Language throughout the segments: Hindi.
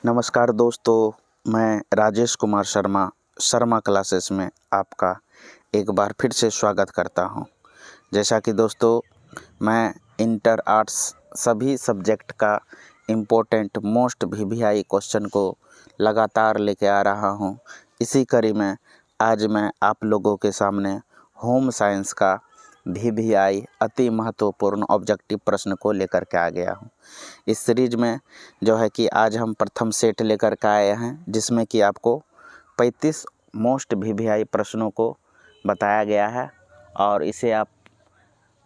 नमस्कार दोस्तों, मैं राजेश कुमार शर्मा शर्मा क्लासेस में आपका एक बार फिर से स्वागत करता हूं। जैसा कि दोस्तों मैं इंटर आर्ट्स सभी सब्जेक्ट का इम्पोर्टेंट मोस्ट वीवीआई क्वेश्चन को लगातार लेके आ रहा हूं। इसी कड़ी में आज मैं आप लोगों के सामने होम साइंस का वीवीआई अति महत्वपूर्ण ऑब्जेक्टिव प्रश्न को लेकर के आ गया हूं। इस सीरीज में जो है कि आज हम प्रथम सेट लेकर के आए हैं, जिसमें कि आपको 35 मोस्ट वीवीआई प्रश्नों को बताया गया है और इसे आप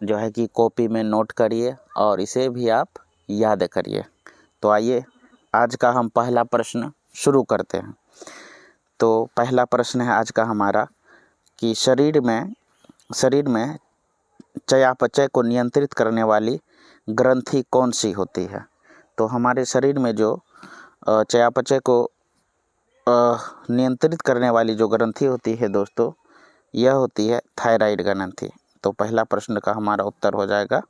जो है कि कॉपी में नोट करिए और इसे भी आप याद करिए। तो आइए आज का हम पहला प्रश्न शुरू करते हैं। तो पहला प्रश्न है आज का हमारा कि शरीर में चयापचय को नियंत्रित करने वाली ग्रंथि कौन सी होती है। तो हमारे शरीर में जो चयापचय को नियंत्रित करने वाली जो ग्रंथि होती है दोस्तों, यह होती है थायराइड ग्रंथि। तो पहला प्रश्न का हमारा उत्तर हो जाएगा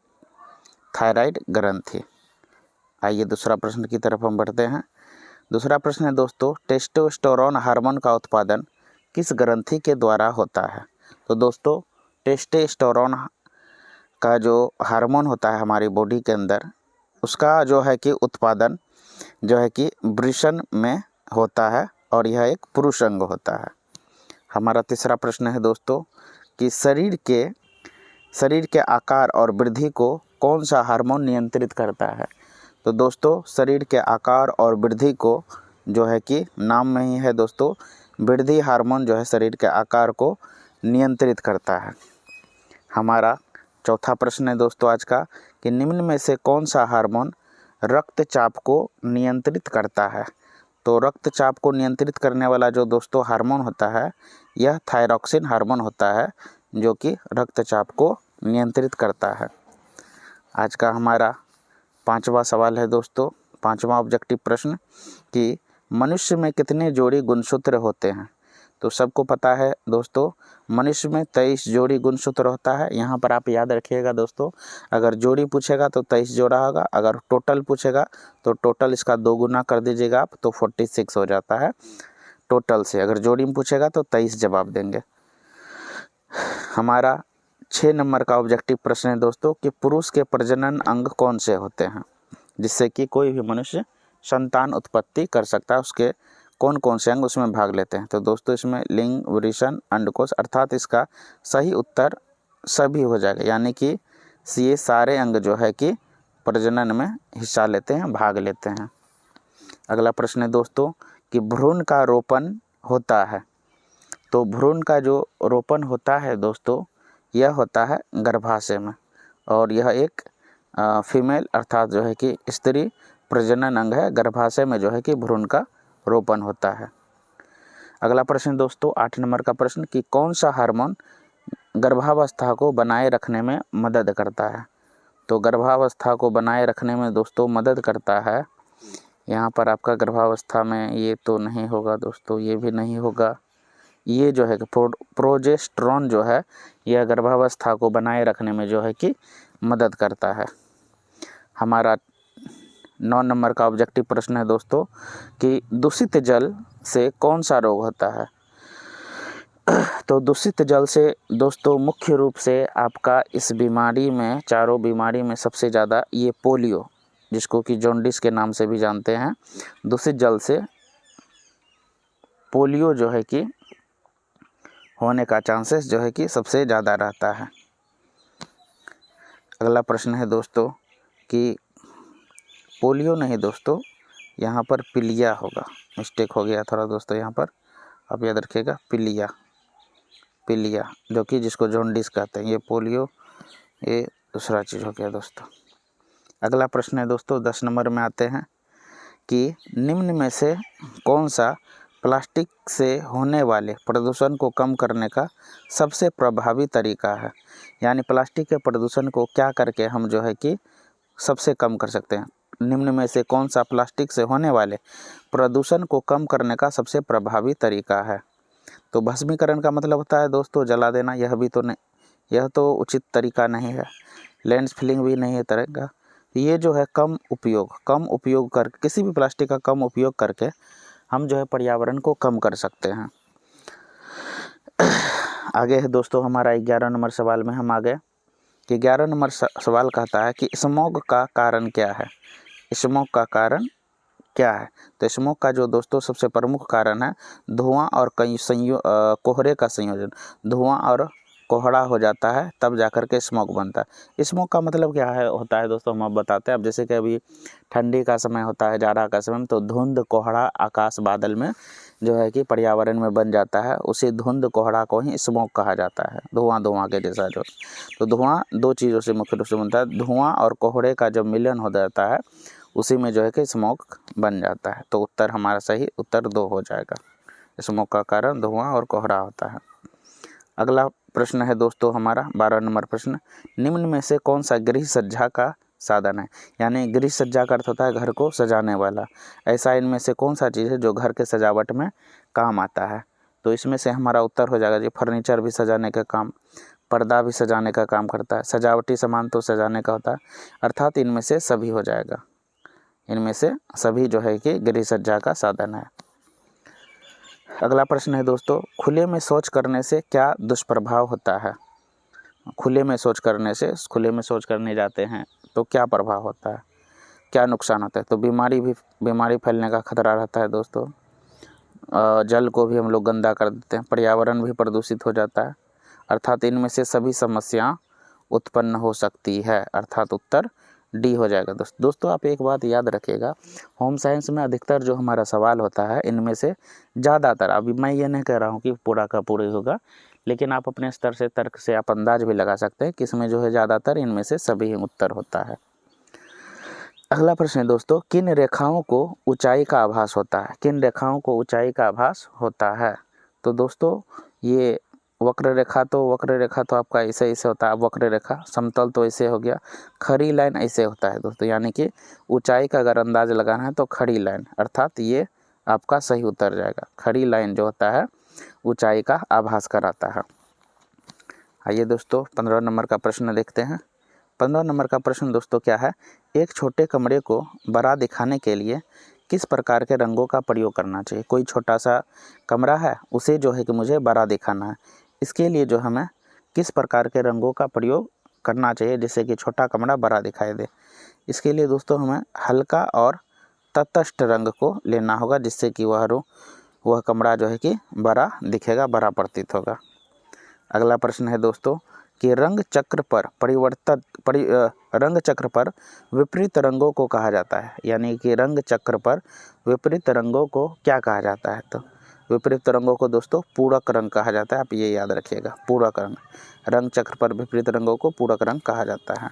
थायराइड ग्रंथि। आइए दूसरा प्रश्न की तरफ हम बढ़ते हैं। दूसरा प्रश्न है दोस्तों, टेस्टोस्टेरोन हार्मोन का उत्पादन किस ग्रंथि के द्वारा होता है। तो दोस्तों टेस्टोस्टेरोन का जो हार्मोन होता है हमारी बॉडी के अंदर, उसका जो है कि उत्पादन जो है कि वृषण में होता है और यह एक पुरुष अंग होता है। हमारा तीसरा प्रश्न है दोस्तों कि शरीर के आकार और वृद्धि को कौन सा हार्मोन नियंत्रित करता है। तो दोस्तों शरीर के आकार और वृद्धि को जो है कि नाम में ही है दोस्तों, वृद्धि हार्मोन जो है शरीर के आकार को नियंत्रित करता है। हमारा चौथा प्रश्न है दोस्तों आज का कि निम्न में से कौन सा हार्मोन रक्तचाप को नियंत्रित करता है। तो रक्तचाप को नियंत्रित करने वाला जो दोस्तों हार्मोन होता है, यह थायरॉक्सिन हार्मोन होता है, जो कि रक्तचाप को नियंत्रित करता है। आज का हमारा पांचवा सवाल है दोस्तों, पांचवा ऑब्जेक्टिव प्रश्न कि मनुष्य में कितने जोड़ी गुणसूत्र होते हैं। तो सबको पता है दोस्तों, मनुष्य में 23 जोड़ी गुणसूत्र होता है। यहाँ पर आप याद रखिएगा दोस्तों, अगर जोड़ी पूछेगा तो 23 जोड़ा होगा, अगर टोटल पूछेगा तो टोटल इसका 2 गुना कर दीजिएगा आप, तो 46 हो जाता है टोटल से। अगर जोड़ी में पूछेगा तो 23 जवाब देंगे। हमारा 6 नंबर का ऑब्जेक्टिव प्रश्न है दोस्तों कि पुरुष के प्रजनन अंग कौन से होते हैं, जिससे कि कोई भी मनुष्य संतान उत्पत्ति कर सकता है। उसके कौन कौन से अंग उसमें भाग लेते हैं। तो दोस्तों इसमें लिंग, वृषण, अंडकोश, अर्थात इसका सही उत्तर सभी हो जाएगा, यानी कि ये सारे अंग जो है कि प्रजनन में हिस्सा लेते हैं, भाग लेते हैं। अगला प्रश्न है दोस्तों कि भ्रूण का रोपण होता है। तो भ्रूण का जो रोपण होता है दोस्तों, यह होता है गर्भाशय में, और यह एक फीमेल अर्थात जो है कि स्त्री प्रजनन अंग है। गर्भाशय में जो है कि भ्रूण का रोपण होता है। अगला प्रश्न दोस्तों 8 नंबर का प्रश्न कि कौन सा हार्मोन गर्भावस्था को बनाए रखने में मदद करता है। तो गर्भावस्था को बनाए रखने में दोस्तों मदद करता है, यहाँ पर आपका गर्भावस्था में ये तो नहीं होगा दोस्तों, ये भी नहीं होगा, ये जो है कि प्रोजेस्टेरोन जो है, यह गर्भावस्था को बनाए रखने में जो है कि मदद करता है। हमारा 9 नंबर का ऑब्जेक्टिव प्रश्न है दोस्तों कि दूषित जल से कौन सा रोग होता है। तो दूषित जल से दोस्तों मुख्य रूप से आपका इस बीमारी में, चारों बीमारी में सबसे ज़्यादा ये पोलियो, जिसको कि जॉन्डिस के नाम से भी जानते हैं, दूषित जल से पोलियो जो है कि होने का चांसेस जो है कि सबसे ज़्यादा रहता है। अगला प्रश्न है दोस्तों कि पोलियो नहीं दोस्तों, यहाँ पर पीलिया होगा, मिस्टेक हो गया थोड़ा दोस्तों, यहाँ पर आप याद रखिएगा पीलिया जो कि जिसको जॉन्डिस कहते हैं, ये पोलियो ये दूसरा चीज़ हो गया दोस्तों। अगला प्रश्न है दोस्तों 10 नंबर में आते हैं कि निम्न में से कौन सा प्लास्टिक से होने वाले प्रदूषण को कम करने का सबसे प्रभावी तरीका है। यानी प्लास्टिक के प्रदूषण को क्या करके हम जो है कि सबसे कम कर सकते हैं। निम्न में से कौन सा प्लास्टिक से होने वाले प्रदूषण को कम करने का सबसे प्रभावी तरीका है। तो भस्मीकरण का मतलब होता है दोस्तों जला देना, यह भी तो नहीं, यह तो उचित तरीका नहीं है। लैंड फिलिंग भी नहीं है तरह का, ये जो है कम उपयोग कर किसी भी प्लास्टिक का कम उपयोग करके हम जो है पर्यावरण को कम कर सकते हैं। आगे है दोस्तों हमारा 11 नंबर सवाल में हम आ गए कि 11 नंबर सवाल कहता है कि स्मॉग का कारण क्या है। स्मॉग का कारण क्या है? तो स्मॉग का जो दोस्तों सबसे प्रमुख कारण है धुआं और कई कोहरे का संयोजन। धुआं और कोहरा हो जाता है तब जाकर के स्मॉग बनता है। स्मॉग का मतलब क्या है होता है दोस्तों, हम अब बताते हैं। अब जैसे कि अभी ठंडी का समय होता है, जाड़ा का समय, तो धुंध कोहरा आकाश बादल में जो है कि पर्यावरण में बन जाता है, उसी धुंध कोहरा को ही स्मॉग कहा जाता है। धुआं के जैसा जो, तो धुआं दो चीज़ों से मुख्य रूप से बनता है। धुआं और कोहरे का जब मिलन हो जाता है उसी में जो है कि स्मॉग बन जाता है। तो उत्तर हमारा सही उत्तर 2 हो जाएगा। स्मॉग का कारण धुआं और कोहरा होता है। अगला प्रश्न है दोस्तों हमारा 12 नंबर प्रश्न, निम्न में से कौन सा गृह सज्जा का साधन है? यानी गृह सज्जा का अर्थ होता है घर को सजाने वाला। ऐसा इनमें से कौन सा चीज़ है जो घर के सजावट में काम आता है? तो इसमें से हमारा उत्तर हो जाएगा जी फर्नीचर भी सजाने का काम, पर्दा भी सजाने का काम करता है, सजावटी सामान तो सजाने का होता है, अर्थात इनमें से सभी हो जाएगा। इनमें से सभी जो है कि गृह सज्जा का साधन है। अगला प्रश्न है दोस्तों, खुले में शौच करने से क्या दुष्प्रभाव होता है? खुले में शौच करने जाते हैं तो क्या प्रभाव होता है, क्या नुकसान होता है? तो बीमारी फैलने का खतरा रहता है दोस्तों। जल को भी हम लोग गंदा कर देते हैं, पर्यावरण भी प्रदूषित हो जाता है, अर्थात इनमें से सभी समस्या उत्पन्न हो सकती है, अर्थात उत्तर डी हो जाएगा। दोस्तों आप एक बात याद रखिएगा, होम साइंस में अधिकतर जो हमारा सवाल होता है इनमें से ज़्यादातर, अभी मैं ये नहीं कह रहा हूँ कि पूरा का पूरा ही होगा, लेकिन आप अपने स्तर से तर्क से आप अंदाज भी लगा सकते हैं कि इसमें जो है ज़्यादातर इनमें से सभी उत्तर होता है। अगला प्रश्न है दोस्तों, किन रेखाओं को ऊंचाई का आभास होता है? किन रेखाओं को ऊंचाई का आभास होता है? तो दोस्तों ये वक्र रेखा तो आपका ऐसे होता है। वक्र रेखा, समतल तो ऐसे हो गया, खड़ी लाइन ऐसे होता है दोस्तों। यानी कि ऊंचाई का अगर अंदाज लगाना है तो खड़ी लाइन, अर्थात ये आपका सही उत्तर जाएगा। खड़ी लाइन जो होता है ऊंचाई का आभास कराता है। आइए दोस्तों 15 नंबर का प्रश्न देखते हैं। 15 नंबर का प्रश्न दोस्तों क्या है, एक छोटे कमरे को बड़ा दिखाने के लिए किस प्रकार के रंगों का प्रयोग करना चाहिए? कोई छोटा सा कमरा है, उसे जो है कि मुझे बड़ा दिखाना है, इसके लिए जो हमें किस प्रकार के रंगों का प्रयोग करना चाहिए जिससे कि छोटा कमरा बड़ा दिखाई दे? इसके लिए दोस्तों हमें हल्का और तटस्थ रंग को लेना होगा, जिससे कि वह कमरा जो है कि बड़ा दिखेगा, बड़ा प्रतीत होगा। अगला प्रश्न है दोस्तों कि रंग चक्र पर विपरीत रंगों को कहा जाता है। यानी कि रंग चक्र पर विपरीत रंगों को क्या कहा जाता है? तो विपरीत रंगों को दोस्तों पूरक रंग कहा जाता है, आप ये याद रखिएगा, पूरक रंग। रंग चक्र पर विपरीत रंगों को पूरक रंग कहा जाता है।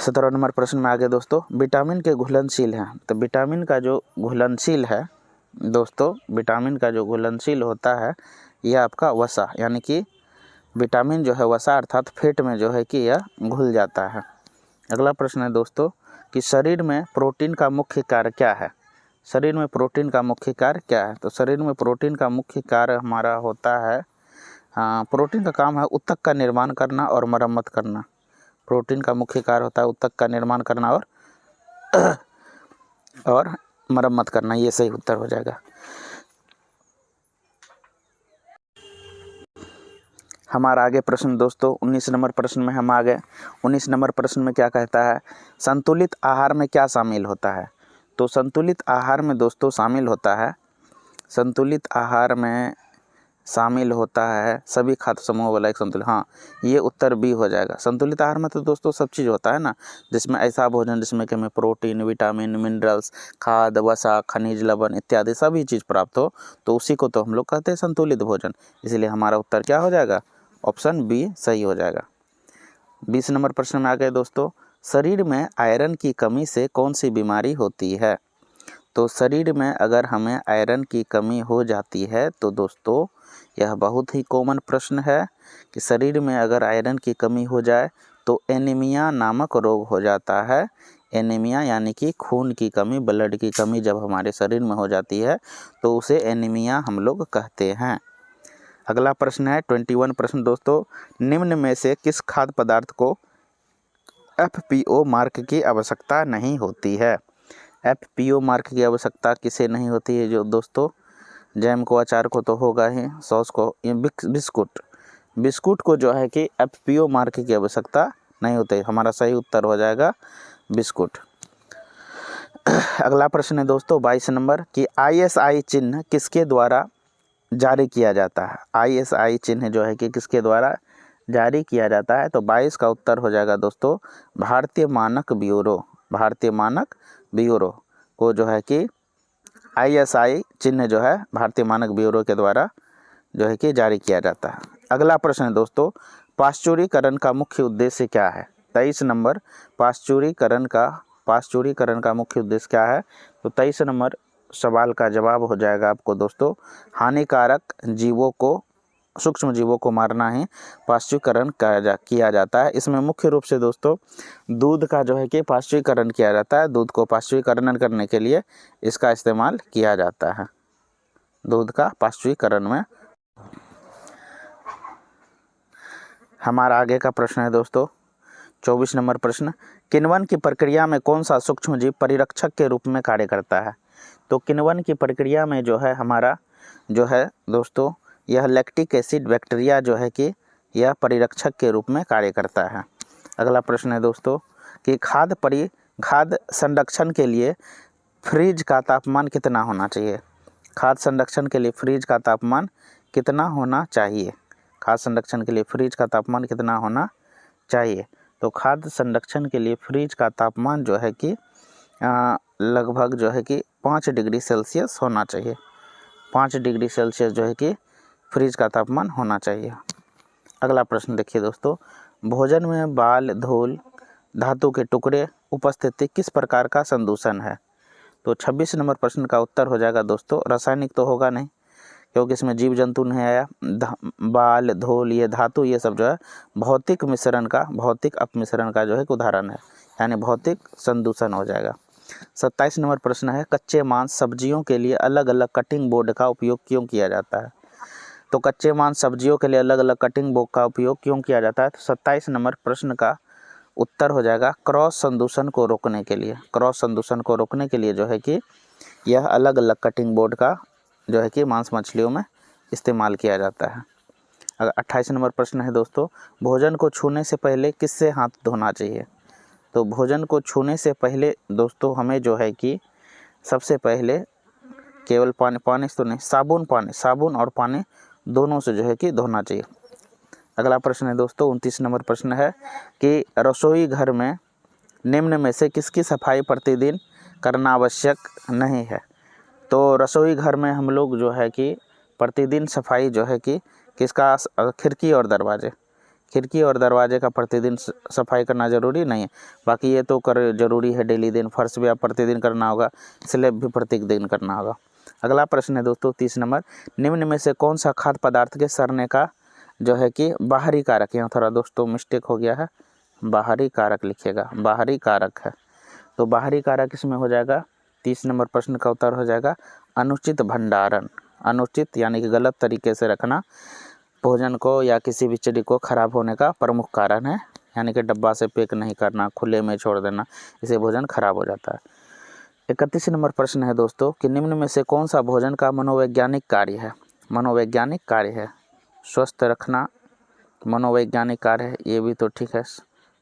17 नंबर प्रश्न में आगे दोस्तों, विटामिन के घुलनशील हैं। तो विटामिन का जो घुलनशील है दोस्तों, विटामिन का जो घुलनशील होता है यह आपका वसा, यानी कि विटामिन जो है वसा अर्थात फैट में जो है कि यह घुल जाता है। अगला प्रश्न है दोस्तों कि शरीर में प्रोटीन का मुख्य कार्य क्या है? शरीर में प्रोटीन का मुख्य कार्य क्या है? तो शरीर में प्रोटीन का मुख्य कार्य हमारा होता है, प्रोटीन का काम है ऊतक का निर्माण करना और मरम्मत करना। प्रोटीन का मुख्य कार्य होता है ऊतक का निर्माण करना और मरम्मत करना, ये सही उत्तर हो जाएगा। हमारा आगे प्रश्न दोस्तों 19 नंबर प्रश्न में हम आ गए। 19 नंबर प्रश्न में क्या कहता है, संतुलित आहार में क्या शामिल होता है? तो संतुलित आहार में दोस्तों शामिल होता है, संतुलित आहार में शामिल होता है सभी खाद्य समूह वाला एक संतुलित, हाँ ये उत्तर बी हो जाएगा। संतुलित आहार में तो दोस्तों सब चीज़ होता है ना, जिसमें ऐसा भोजन जिसमें कि हमें प्रोटीन, विटामिन, मिनरल्स, खाद, वसा, खनिज, लवण इत्यादि सभी चीज़ प्राप्त हो, तो उसी को तो हम लोग कहते हैं संतुलित भोजन। इसलिए हमारा उत्तर क्या हो जाएगा? ऑप्शन बी सही हो जाएगा। 20 नंबर प्रश्न में आ गए दोस्तों, शरीर में आयरन की कमी से कौन सी बीमारी होती है? तो शरीर में अगर हमें आयरन की कमी हो जाती है तो दोस्तों यह बहुत ही कॉमन प्रश्न है कि शरीर में अगर आयरन की कमी हो जाए तो एनीमिया नामक रोग हो जाता है। एनीमिया यानी कि खून की कमी, ब्लड की कमी जब हमारे शरीर में हो जाती है तो उसे एनीमिया हम लोग कहते हैं। अगला प्रश्न है 21 प्रश्न दोस्तों, निम्न में से किस खाद्य पदार्थ को FPO मार्क की आवश्यकता नहीं होती है। FPO मार्क की आवश्यकता किसे नहीं होती है जो दोस्तों? जैम को, अचार को तो होगा ही, सॉस को, ये बिस्कुट को जो है कि FPO मार्क की आवश्यकता नहीं होती। हमारा सही उत्तर हो जाएगा बिस्कुट। अगला प्रश्न है दोस्तों 22 नंबर कि ISI चिन्ह किसके द्वारा जारी किया जाता है? ISI चिन्ह जो है कि किसके द्वारा जारी किया जाता है? तो 22 का उत्तर हो जाएगा दोस्तों भारतीय मानक ब्यूरो। भारतीय मानक ब्यूरो को जो है कि ISI चिन्ह जो है भारतीय मानक ब्यूरो के द्वारा जो है कि जारी किया जाता है। अगला प्रश्न है दोस्तों पाश्चुरीकरण का मुख्य उद्देश्य क्या है? 23 नंबर पाश्चुरीकरण का मुख्य उद्देश्य क्या है? तो 23 नंबर सवाल का जवाब हो जाएगा आपको दोस्तों हानिकारक जीवों को, सूक्ष्म जीवों को मारना ही पाश्चुरीकरण किया जाता है। इसमें मुख्य रूप से दोस्तों दूध का जो है कि पाश्चुरीकरण किया जाता है। दूध को पाश्चुरीकरण करने के लिए इसका इस्तेमाल किया जाता है। दूध का पाश्चुरीकरण में। हमारा आगे का प्रश्न है दोस्तों 24 नंबर प्रश्न किण्वन की प्रक्रिया में कौन सा सूक्ष्म जीव परिरक्षक के रूप में कार्य करता है? तो किण्वन की प्रक्रिया में जो है हमारा जो है दोस्तों यह लैक्टिक एसिड बैक्टीरिया जो है कि यह परिरक्षक के रूप में कार्य करता है। अगला प्रश्न है दोस्तों कि खाद्य संरक्षण के लिए फ्रीज का तापमान कितना होना चाहिए? खाद्य संरक्षण के लिए फ्रीज का तापमान कितना होना चाहिए? खाद्य संरक्षण के लिए फ्रीज का तापमान कितना होना चाहिए? तो खाद्य संरक्षण के लिए फ्रीज का तापमान जो है कि लगभग जो है कि 5 डिग्री सेल्सियस होना चाहिए। 5 डिग्री सेल्सियस जो है कि फ्रीज का तापमान होना चाहिए। अगला प्रश्न देखिए दोस्तों भोजन में बाल, धूल, धातु के टुकड़े उपस्थिति किस प्रकार का संदूषण है? तो 26 नंबर प्रश्न का उत्तर हो जाएगा दोस्तों रासायनिक तो होगा नहीं क्योंकि इसमें जीव जंतु नहीं आया। बाल, धूल, ये धातु, ये सब जो है भौतिक अपमिश्रण का जो है उदाहरण है, यानी भौतिक संदूषण हो जाएगा। 27 नंबर प्रश्न है कच्चे मांस सब्जियों के लिए अलग अलग कटिंग बोर्ड का उपयोग क्यों किया जाता है? तो कच्चे मांस सब्जियों के लिए अलग अलग कटिंग बोर्ड का उपयोग क्यों किया जाता है? तो 27 नंबर प्रश्न का उत्तर हो जाएगा क्रॉस संदूषण को रोकने के लिए। क्रॉस संदूषण को रोकने के लिए जो है कि यह अलग अलग कटिंग बोर्ड का जो है कि मांस मछलियों में इस्तेमाल किया जाता है। अगर 28 नंबर प्रश्न है दोस्तों भोजन को छूने से पहले किससे हाथ धोना चाहिए? तो भोजन को छूने से पहले दोस्तों हमें जो है कि सबसे पहले केवल पानी तो नहीं, साबुन और पानी दोनों से जो है कि धोना चाहिए। अगला प्रश्न है दोस्तों 29 नंबर प्रश्न है कि रसोई घर में निम्न में से किसकी सफाई प्रतिदिन करना आवश्यक नहीं है? तो रसोई घर में हम लोग जो है कि प्रतिदिन सफाई जो है कि किसका, खिड़की और दरवाजे का प्रतिदिन सफाई करना ज़रूरी नहीं है। बाकी ये तो जरूरी है डेली दिन, फर्श भी आप प्रतिदिन करना होगा, स्लैब भी प्रतिदिन करना होगा। अगला प्रश्न है दोस्तों 30 नंबर निम्न में से कौन सा खाद्य पदार्थ के सड़ने का जो है कि बाहरी कारक, यहाँ थोड़ा दोस्तों मिस्टेक हो गया है, बाहरी कारक लिखिएगा, बाहरी कारक है। तो बाहरी कारक इसमें हो जाएगा 30 नंबर प्रश्न का उत्तर हो जाएगा अनुचित भंडारण। अनुचित यानी कि गलत तरीके से रखना भोजन को या किसी भी चीज़ को खराब होने का प्रमुख कारण है, यानी कि डब्बा से पैक नहीं करना, खुले में छोड़ देना, इससे भोजन खराब हो जाता है। 31 नंबर प्रश्न है दोस्तों कि निम्न में से कौन सा भोजन का मनोवैज्ञानिक कार्य है? मनोवैज्ञानिक कार्य है स्वस्थ रखना, मनोवैज्ञानिक कार्य है, ये भी तो ठीक है।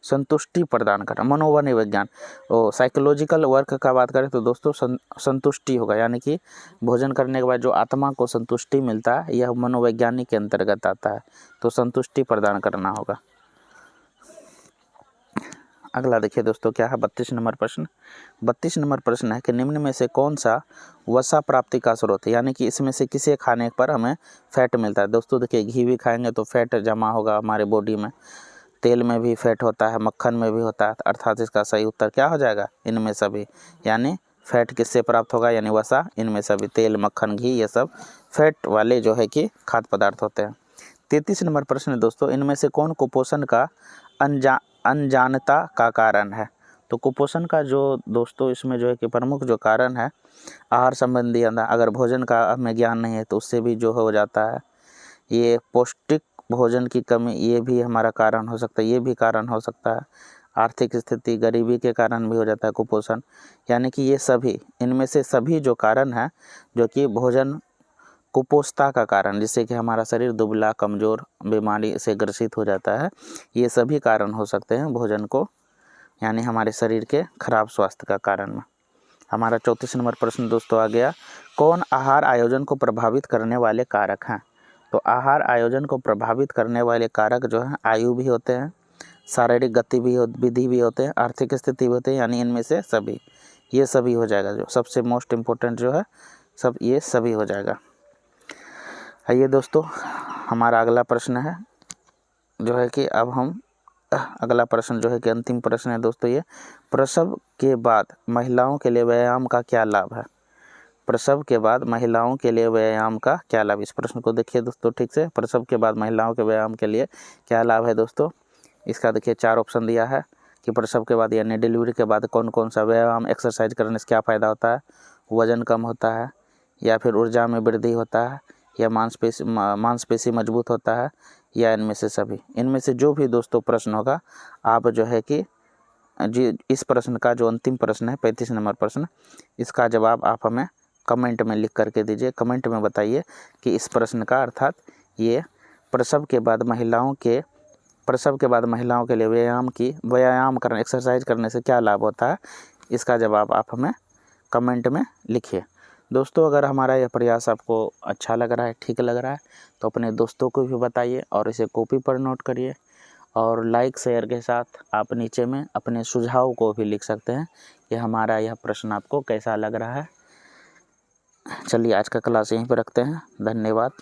संतुष्टि प्रदान करना, मनोविज्ञान और साइकोलॉजिकल वर्क का बात करें तो दोस्तों संतुष्टि होगा, यानी कि भोजन करने के बाद जो आत्मा को संतुष्टि मिलता है यह मनोवैज्ञानिक के अंतर्गत आता है, तो संतुष्टि प्रदान करना होगा। अगला देखिए दोस्तों क्या है 32 नंबर प्रश्न। 32 नंबर प्रश्न है कि निम्न में से कौन सा वसा प्राप्ति का स्रोत है, यानी कि इसमें से किसे खाने पर हमें फैट मिलता है? दोस्तों देखिए घी भी खाएंगे तो फैट जमा होगा हमारे बॉडी में, तेल में भी फैट होता है, मक्खन में भी होता है, अर्थात इसका सही उत्तर क्या हो जाएगा इनमें सभी, यानी फैट किससे प्राप्त होगा, यानी वसा इनमें सभी, तेल, मक्खन, घी, ये सब फैट वाले जो है कि खाद्य पदार्थ होते हैं। 33 नंबर प्रश्न दोस्तों इनमें से कौन कुपोषण का अनजानता का कारण है? तो कुपोषण का जो दोस्तों इसमें जो है कि प्रमुख जो कारण है आहार संबंधी, अगर भोजन का हमें ज्ञान नहीं है तो उससे भी जो हो जाता है, ये पौष्टिक भोजन की कमी, ये भी हमारा कारण हो सकता है, ये भी कारण हो सकता है। आर्थिक स्थिति, गरीबी के कारण भी हो जाता है कुपोषण। यानी कि ये सभी, इनमें से सभी जो कारण है जो कि भोजन कुपोषता का कारण, जिससे कि हमारा शरीर दुबला, कमज़ोर, बीमारी से ग्रसित हो जाता है, ये सभी कारण हो सकते हैं भोजन को, यानी हमारे शरीर के खराब स्वास्थ्य का कारण में। हमारा 34 नंबर प्रश्न दोस्तों आ गया, कौन आहार आयोजन को प्रभावित करने वाले कारक हैं? तो आहार आयोजन को प्रभावित करने वाले कारक जो हैं आयु भी होते हैं, शारीरिक गतिविधि भी होते हैं, आर्थिक स्थिति भी होते हैं, यानी इनमें से सभी, ये सभी हो जाएगा। जो सबसे मोस्ट इम्पोर्टेंट जो है सब, ये सभी हो जाएगा। आइए दोस्तों, हमारा अगला प्रश्न है जो है कि अब हम अगला प्रश्न जो है कि अंतिम प्रश्न है दोस्तों ये, प्रसव के बाद महिलाओं के लिए व्यायाम का क्या लाभ है? प्रसव के बाद महिलाओं के लिए व्यायाम का क्या लाभ? इस प्रश्न को देखिए दोस्तों ठीक से, प्रसव के बाद महिलाओं के व्यायाम के लिए क्या लाभ है दोस्तों? इसका देखिए 4 ऑप्शन दिया है कि प्रसव के बाद यानी डिलीवरी के बाद कौन कौन सा व्यायाम, एक्सरसाइज करने से क्या फ़ायदा होता है? वजन कम होता है, या फिर ऊर्जा में वृद्धि होता है, या मांसपेशी मजबूत होता है, या इनमें से सभी। इनमें से जो भी दोस्तों प्रश्न होगा, आप जो है कि जी इस प्रश्न का जो अंतिम प्रश्न है 35 नंबर प्रश्न, इसका जवाब आप हमें कमेंट में लिख करके दीजिए। कमेंट में बताइए कि इस प्रश्न का अर्थात ये प्रसव के बाद महिलाओं के लिए व्यायाम करने, एक्सरसाइज करने से क्या लाभ होता है, इसका जवाब आप हमें कमेंट में लिखिए। दोस्तों, अगर हमारा यह प्रयास आपको अच्छा लग रहा है, ठीक लग रहा है, तो अपने दोस्तों को भी बताइए और इसे कॉपी पर नोट करिए, और लाइक शेयर के साथ आप नीचे में अपने सुझाव को भी लिख सकते हैं कि हमारा यह प्रश्न आपको कैसा लग रहा है। चलिए आज का क्लास यहीं पर रखते हैं। धन्यवाद।